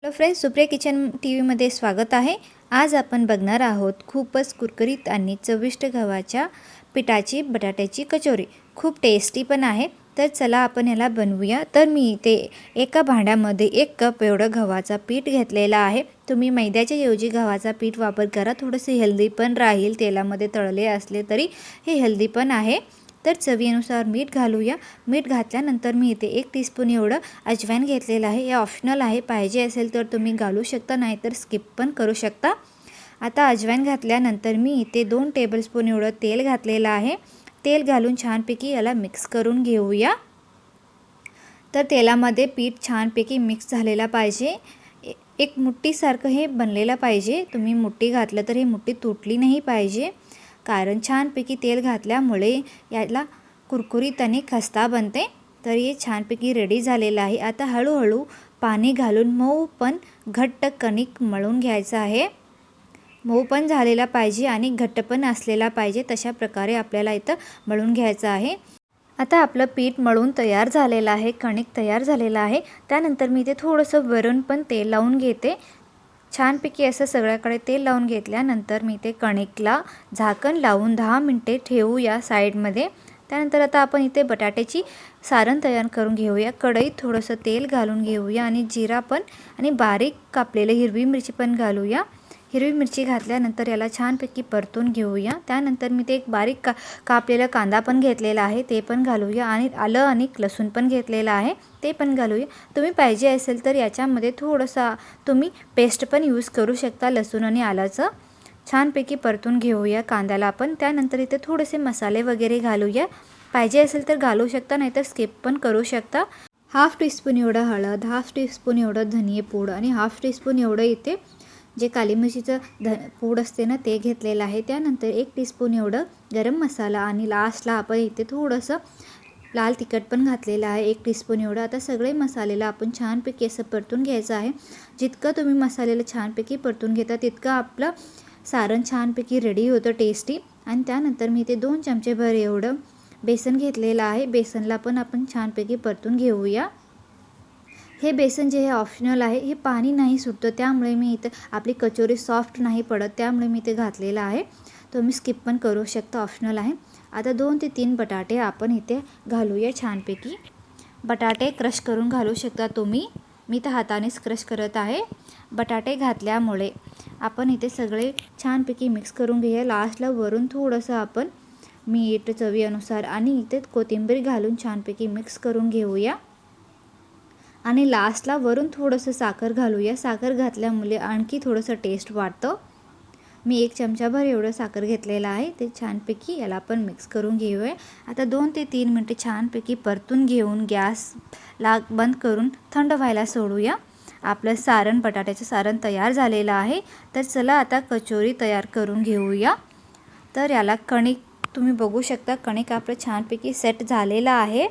Hello friends, Supriya kitchen टीव्हीमध्ये स्वागत आहे। आज आपण बघणार आहोत खूपच कुरकुरीत आणि चविष्ट गव्हाच्या पिठाची बटाट्याची कचोरी। खूप टेस्टी पण आहे। तर चला आपण याला बनवूया। तर मी इथे एका भांड्यामध्ये 1 कप एवढं गव्हाचा पीठ घेतलेला आहे। तुम्ही मैद्याच्या ऐवजी गव्हाचा पीठ वापर करा, थोडेसे हेल्दी पण राहील। तेलामध्ये तळले असले तरी हे हेल्दी पण आहे। तर चवीनुसार मीठ घालूया। मीठ घातल्यानंतर मी इथे 1 टीस्पून एवढं अजवाइन घेतलेलं आहे। हे ऑप्शनल आहे, पाहिजे असेल तर तुम्ही घालू शकता, नाहीतर स्किप पण करू शकता। आता अजवाइन घातल्यानंतर मी इथे 2 टेबलस्पून एवढं तेल घातलेलं आहे। तेल घालून छानपैकी याला मिक्स करून घेऊया। तर तेलामध्ये पीठ छानपैकी मिक्स झालेला पाहिजे। एक मुठ्ठीसारखं हे बनलेलं पाहिजे। तुम्ही मुठ्ठी घातलं तर हे मुठ्ठी तुटली नाही पाहिजे, कारण छानपैकी तेल घातल्यामुळे याला कुरकुरीत आणि खस्ता बनते। तर हे छानपैकी रेडी झालेलं आहे। आता हळूहळू पाणी घालून मऊ पण घट्ट कणिक मळून घ्यायचं आहे। मऊ पण झालेला पाहिजे आणि घट्ट पण असलेला पाहिजे, तशा प्रकारे आपल्याला इथं मळून घ्यायचं आहे। आता आपलं पीठ मळून तयार झालेलं आहे, कणिक तयार झालेला आहे। त्यानंतर मी इथे थोडंसं वरून पण तेल लावून घेते। छानपैकी असं सगळ्याकडे तेल लावून घेतल्यानंतर मी ते कणिकला झाकण लावून 10 मिनिटे ठेवूया साईडमध्ये। त्यानंतर आता आपण इथे बटाट्याची सारण तयार करून घेऊया। कढईत थोडंसं तेल घालून घेऊया आणि जिरा पण आणि बारीक कापलेली हिरवी मिरची पण घालूया। हिरवी मिरची घातल्यानंतर याला छानपैकी परतून घेऊया। त्यानंतर मी ते एक बारीक कापलेला कांदा पण घेतलेला आहे, ते पण घालूया आणि आलं आणि लसूण पण घेतलेला आहे, ते पण घालूया। तुम्ही पाहिजे असेल तर याच्यामध्ये थोडंसं तुम्ही पेस्ट पण यूज करू शकता, लसूण आणि आल्याचं। छानपैकी परतून घेऊया कांद्याला आपण। त्यानंतर इथे थोडेसे मसाले वगैरे घालूया, पाहिजे असेल तर घालू शकता, नाहीतर स्किप पण करू शकता। हाफ टीस्पून एवढं हळद, हाफ टीस्पून एवढं धनिया पूड आणि हाफ टीस्पून एवढं इथे जे काली मिरचीचं पूड असते ना, ते घेतलेलं आहे। त्यानंतर 1 टीस्पून एवढं गरम मसाला आणि लास्टला आपण इथे थोडंसं लाल तिखट पण घातलेलं आहे, 1 टीस्पून एवढं। आता सगळे मसाल्याला आपण छानपैकी असं परतून घ्यायचं आहे। जितकं तुम्ही मसाल्याला छानपैकी परतून घेता, तितकं आपलं सारण छानपैकी रेडी होतं, टेस्टी। आणि त्यानंतर मी इथे 2 चमचेभर एवढं बेसन घेतलेलं आहे। बेसनला पण आपण छानपैकी परतून घेऊया। हे बेसन जे आहे ऑप्शनल आहे, हे पाणी नाही सुटतं, त्यामुळे मी इथे आपली कचोरी सॉफ्ट नाही पडत, त्यामुळे मी ते घातलेलं आहे। तुम्ही स्किप पण करू शकता, ऑप्शनल आहे। आता 2 ते 3 बटाटे आपण इथे घालूया छानपैकी। बटाटे क्रश करून घालू शकता तुम्ही, मी तर हातानेच क्रश करत आहे। बटाटे घातल्यामुळे आपण इथे सगळे छानपैकी मिक्स करून घेऊया। लास्टला वरून थोडंसं आपण मीठ चवीनुसार आणि इथे कोथिंबीर घालून छानपैकी मिक्स करून घेऊया। आणि लास्टला वरून थोडंसं साखर घालूया। साखर घातल्यामुळे आणखी थोडंसं टेस्ट वाढतं। मी 1 चमचाभर एवढं साखर घेतलेलं आहे, ते छानपैकी याला आपण मिक्स करून घेऊया। आता 2 ते 3 मिनिटे छानपैकी परतून घेऊन गॅसला बंद करून थंड व्हायला सोडूया। आपलं सारण, बटाट्याचं सारण तयार झालेलं आहे। तर चला आता कचोरी तयार करून घेऊया। तर याला कणिक तुम्ही बघू शकता, कणिक आपलं छानपैकी सेट झालेलं आहे।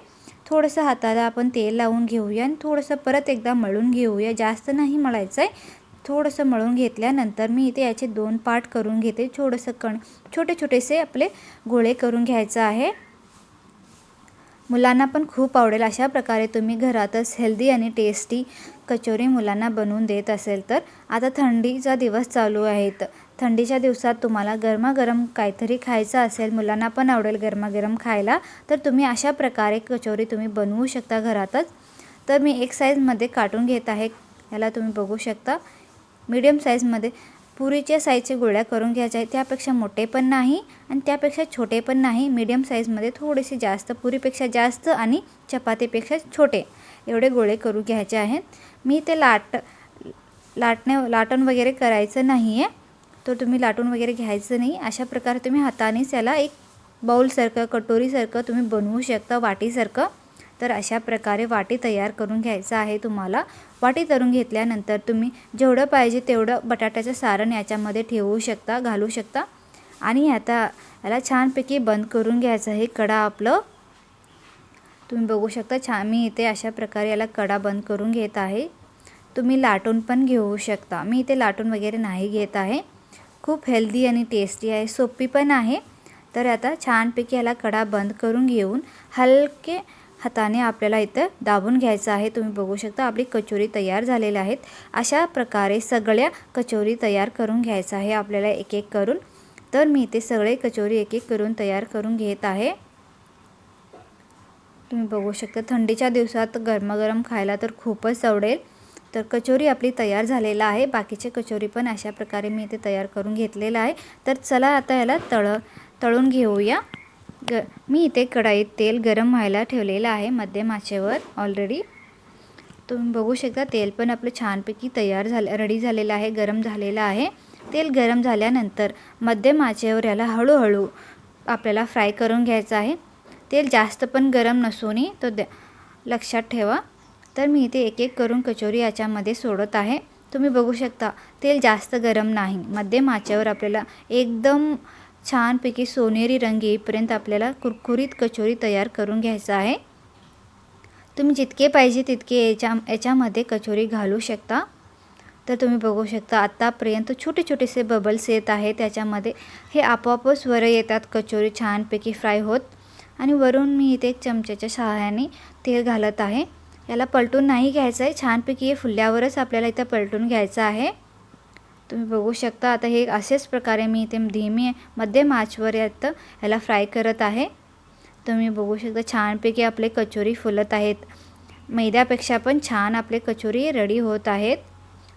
थोडंसं हाताला आपण तेल लावून घेऊया आणि थोडंसं परत एकदा मळून घेऊया। जास्त नाही मळायचं आहे, थोडंसं मळून घेतल्यानंतर मी इथे याचे 2 पार्ट करून घेते। थोडंसं छोटे छोटेसे आपले गोळे करून घ्यायचं आहे। मुलांना पण खूप आवडेल, अशा प्रकारे तुम्ही घरातच हेल्दी आणि टेस्टी कचोरी मुलांना बनवून देत असेल तर। आता थंडीचा दिवस चालू आहेत, थंडीच्या दिवसात तुम्हाला गरमागरम काहीतरी खायचं असेल, मुलांना पण आवडेल गरमागरम खायला, तर तुम्ही अशा प्रकारे कचोरी तुम्ही बनवू शकता घरातच। तर मी एक साईजमध्ये काटून घेत आहे, याला तुम्ही बघू शकता। मीडियम साईजमध्ये पुरीच्या साईजचे गोळ्या करून घ्यायच्या आहेत, त्यापेक्षा मोठे पण नाही आणि त्यापेक्षा छोटे पण नाही, मीडियम साईजमध्ये थोडेसे जास्त, पुरीपेक्षा जास्त आणि चपातीपेक्षा छोटे एवढे गोळे करून घ्यायचे आहेत। मी ते लाटण वगैरे करायचं नाही आहे, तर तुम्ही लाटून वगैरे घ्यायचं नाही। अशा प्रकारे तुम्ही हातानेच याला एक बाउलसारखं, कटोरीसारखं तुम्ही बनवू शकता, वाटीसारखं। तर अशा प्रकारे वाटी तयार करून घ्यायचं आहे तुम्हाला। वाटी तळून घेतल्यानंतर तुम्ही जेवढं पाहिजे तेवढं बटाट्याचं सारण याच्यामध्ये ठेवू शकता, घालू शकता। आणि आता याला छानपैकी बंद करून घ्यायचं आहे कडा आपलं। तुम्ही बघू शकता छान, मी इथे अशा प्रकारे याला कडा बंद करून घेत आहे। तुम्ही लाटून पण घेऊ शकता, मी इथे लाटून वगैरे नाही घेत आहे। खूप हेल्दी आणि टेस्टी आहे, सोपी पण आहे। तर आता छानपैकी याला कडा बंद करून घेऊन हलके हाताने आपल्याला इथं दाबून घ्यायचं आहे। तुम्ही बघू शकता आपली कचोरी तयार झालेल्या आहेत। अशा प्रकारे सगळ्या कचोरी तयार करून घ्यायचं आहे आपल्याला एक एक करून। तर मी इथे सगळे कचोरी एक एक करून तयार करून घेत आहे। तुम्ही बघू शकता थंडीच्या दिवसात गरमागरम खायला तर खूपच आवडेल। तर कचोरी आपली तयार झालेला आहे। बाकीचे कचोरी पण अशा प्रकारे मी इथे तयार करून घेतलेला आहे। तर चला आता याला तळून घेऊया। मी इथे कढईत तेल गरम व्हायला ठेवलेलं आहे मध्यम आचेवर ऑलरेडी। तुम्ही बघू शकता तेल पण आपलं छानपैकी रेडी झालेलं आहे, गरम झालेलं आहे। तेल गरम झाल्यानंतर मध्यम आचेवर याला हळूहळू आपल्याला फ्राय करून घ्यायचं आहे। तेल जास्त पण गरम नसू नये तो लक्षात ठेवा। तर मी इथे एक एक करून कचोरी याच्यामध्ये सोडत आहे। तुम्ही बघू शकता तेल जास्त गरम नाही, मध्यम आचेवर आपल्याला एकदम छानपैकी सोनेरी रंग येईपर्यंत आपल्याला कुरकुरीत कचोरी तयार करून घ्यायचं आहे। तुम्ही जितके पाहिजे तितके याच्यामध्ये कचोरी घालू शकता। तर तुम्ही बघू शकता आतापर्यंत छोटे छोटेसे बबल्स येत आहेत त्याच्यामध्ये, हे आपोआपच वर येतात कचोरी छानपैकी फ्राय होत। आणि वरून मी इथे एक चमच्याच्या सहाय्याने तेल घालत आहे। याला पलटून नाही घ्यायचं आहे, छानपैकी हे फुलल्यावरच आपल्याला इथं पलटून घ्यायचं आहे। तुम्ही बघू शकता आता हे अशाच प्रकारे मी इथे मध्यम आचेवर याला फ्राय करत आहे। तुम्ही बघू शकता छानपैकी आपले कचोरी फुलत आहेत, मैद्यापेक्षा पण छान आपले कचोरी रेडी होत आहेत।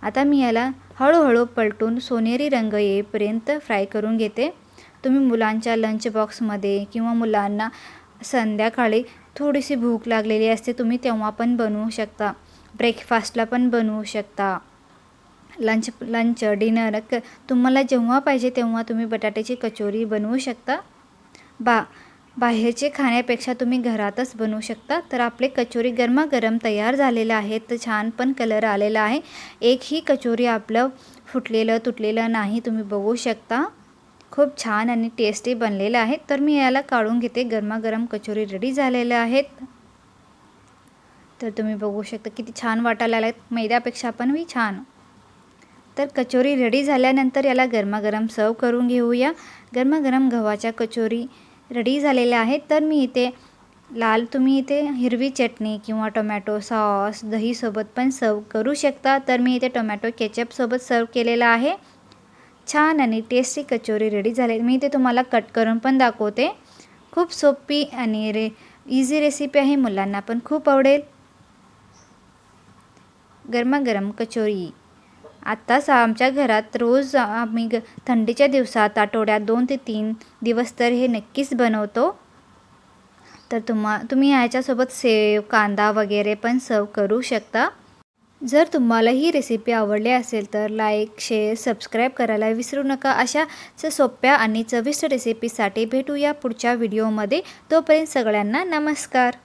आता मी याला हळूहळू पलटून सोनेरी रंग येईपर्यंत फ्राय करून घेते। तुम्ही मुलांच्या लंच बॉक्समध्ये किंवा मुलांना संध्याकाळी थोडीशी भूक लागलेली असते, तुम्ही तेव्हा पण बनवू शकता, ब्रेकफास्टला पण बनवू शकता, लंच डिनर तुम्हाला जेव्हा पाहिजे तेव्हा तुम्ही बटाट्याची कचोरी बनवू शकता। बाहेरचे खाण्यापेक्षा तुम्ही घरातच बनवू शकता। तर आपले कचोरी गरमागरम तयार झालेले आहेत, तर छान पण कलर आलेला आहे, एकही कचोरी आपलं फुटलेलं तुटलेलं नाही। तुम्ही बघू शकता खूप छान आणि टेस्टी बनलेलं आहे। तर मी याला काढून घेते, गरमागरम कचोरी रेडी झालेल्या आहेत। तर तुम्ही बघू शकता किती छान वाटायला आहेत, मैद्यापेक्षा पण छान। तर कचोरी रेडी झाल्यानंतर याला गरमागरम सर्व करून घेऊया। गरमागरम गव्हाच्या कचोरी रेडी झालेल्या आहेत। तर मी इथे तुम्ही इथे हिरवी चटणी किंवा टोमॅटो सॉस दहीसोबत पण सर्व करू शकता। तर मी इथे टोमॅटो केचपसोबत सर्व केलेला आहे। छान आणि टेस्टी कचोरी रेडी झाली। मी इथे तुम्हाला कट करून पण दाखवते। खूप सोपी आणि इझी रेसिपी आहे, मुलांना पण खूप आवडेल। गरमागरम कचोरी आत्ताच आमच्या घरात रोज आम्ही थंडीच्या दिवसात आठवड्यात 2 ते 3 दिवस तर हे नक्कीच बनवतो। तर तुम्ही याच्यासोबत सेव कांदा वगैरे पण सर्व करू शकता। जर तुम्हाला ही रेसिपी आवडली असेल तर लाईक शेअर सबस्क्राईब करायला विसरू नका। अशा सोप्या आणि चविष्ट रेसिपीसाठी भेटूया पुढच्या व्हिडिओमध्ये। तोपर्यंत सगळ्यांना नमस्कार।